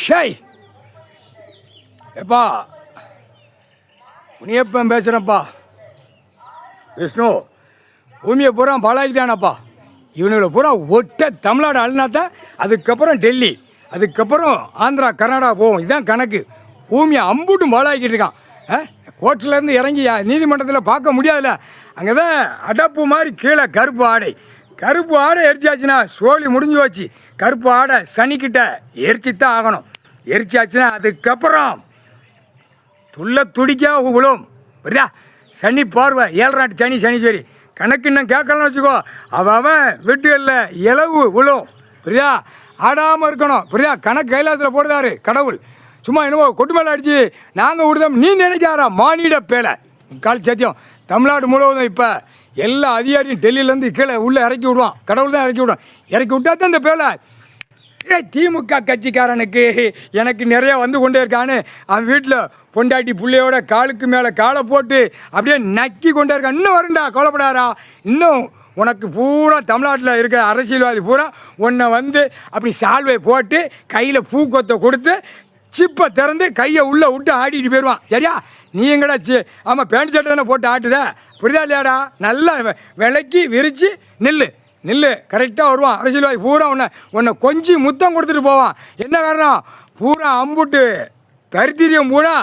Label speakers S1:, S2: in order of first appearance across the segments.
S1: Shy எப்பா முனியப்பன் பேசுகிறேன்ப்பா. விஷ்ணு பூமியை பூரா பாழாக்கிட்டானப்பா. இவனுங்களை பூரா ஒட்ட தமிழ்நாடு அழுனாத்தான் அதுக்கப்புறம் டெல்லி, அதுக்கப்புறம் ஆந்திரா, கர்நாடகா போவோம். இதுதான் கணக்கு. பூமியை அம்புட்டும் பாழாக்கிட்டு இருக்கான். கோர்ட்லேருந்து இறங்கி நீதிமன்றத்தில் பார்க்க முடியாதுல்ல. அங்கே தான் அடப்பு மாதிரி கீழே கருப்பு ஆடை. கருப்பு ஆடை எரிச்சாச்சுன்னா சோழி முடிஞ்சு வச்சு. கருப்பு ஆடை சனிக்கிட்ட எரிச்சித்தான் ஆகணும். எரிச்சாச்சுன்னா அதுக்கப்புறம் துள்ள துடிக்கா விழும். புரியா? சனி பார்வை 7 நாட்டு சனி, சனீஸ்வரி கணக்கு இன்னும் கேட்கலன்னு வச்சுக்கோ. அவன் வீட்டுகளில் இலவு விழும். புரியா? ஆடாமல் இருக்கணும். புரியா? கணக்கு கைலாசத்தில் போடுதாரு கடவுள். சும்மா என்னவோ கொட்டு மேலே அடித்து நாங்கள் விடுதோம் நீ நினைக்காரா மானிட பேலை. கால் சத்தியம் தமிழ்நாடு முழுவதும் இப்போ எல்லா அதிகாரியும் டெல்லியிலேருந்து கீழே உள்ளே இறக்கி விடுவான். கடவுள் தான் இறக்கி விடுவான். இறக்கி விட்டா தான் இந்த பேலை. திமுக கட்சிக்காரனுக்கு எனக்கு நிறையா வந்து கொண்டே இருக்கான்னு அவன் வீட்டில் பொண்டாட்டி பிள்ளையோட காலுக்கு மேலே காலை போட்டு அப்படியே நக்கி கொண்டே இருக்கான். இன்னும் வருண்டா, கவலைப்படாரா. இன்னும் உனக்கு பூரா தமிழ்நாட்டில் இருக்கிற அரசியல்வாதி பூரா உன்னை வந்து அப்படி சால்வை போட்டு கையில் பூக்கொத்தை கொடுத்து சிப்பை திறந்து கையை உள்ளே விட்டு ஆடிட்டு போயிடுவான். சரியா? நீ எங்கடா ஆமாம் பேண்ட் சட்டை தானே போட்டு ஆட்டுத. புரியுதா இல்லையாடா? நல்லா விலைக்கு விரித்து நில்லு கரெக்டாக வருவான். அரசியல்வாதி பூரா உன்னை கொஞ்சம் முத்தம் கொடுத்துட்டு போவான். என்ன காரணம்? பூரா அம்புட்டு கருத்திரியம் பூரா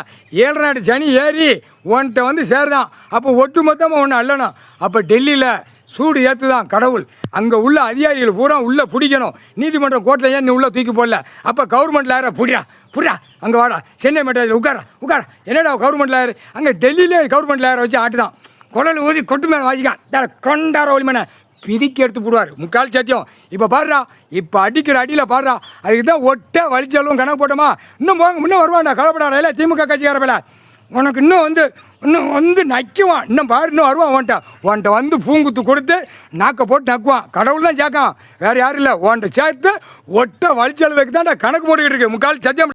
S1: 7 நாட்டு சனி ஏறி உன்கிட்ட வந்து சேருதான். அப்போ ஒட்டு மொத்தமாக ஒன்று அல்லணும். அப்போ டெல்லியில் சூடு ஏற்று தான் கடவுள். அங்கே உள்ள அதிகாரிகள் பூரா உள்ளே பிடிக்கணும். நீதிமன்றம் கோர்ட்டில் ஏன் நீ உள்ளே தூக்கி போடல? அப்போ கவர்மெண்ட்டில் யாரா புரியா அங்கே வாடா சென்னை மெட்ராஸில் உட்கார என்னடா கவர்மெண்ட்டில் யார்? அங்கே டெல்லியிலே கவர்மெண்ட்டில் யாரை வச்சு ஆட்டு தான் குழல் ஊதி கொட்டு மேலே வாசிக்கான். கொண்டார ஒளிமனை பிதிக்கி எடுத்து போடுவார். முக்கால் சத்தியம். இப்போ பாடுறா, இப்போ அடிக்கிற அடியில் பாடுறா. அதுக்கு தான் ஒட்ட வலிச்சாலும் கணக்கு போட்டோமா. இன்னும் போங்க, இன்னும் வருவான்டா, கவலைப்படாத. இல்லை திமுக கட்சிக்கார பேல உனக்கு இன்னும் வந்து நக்குவான். இன்னும் பாரு, இன்னும் வருவான். உன்ட்ட வந்து பூங்குத்து கொடுத்து நாக்கை போட்டு நக்குவான். கடவுள் தான் சேர்க்கான், வேறு யாரும் இல்லை. உன்ட்ட சேர்த்து ஒட்ட வலிச்சளவுக்கு தான்டா கணக்கு போட்டுக்கிட்டு இருக்கு. முக்கால் சத்தியம்.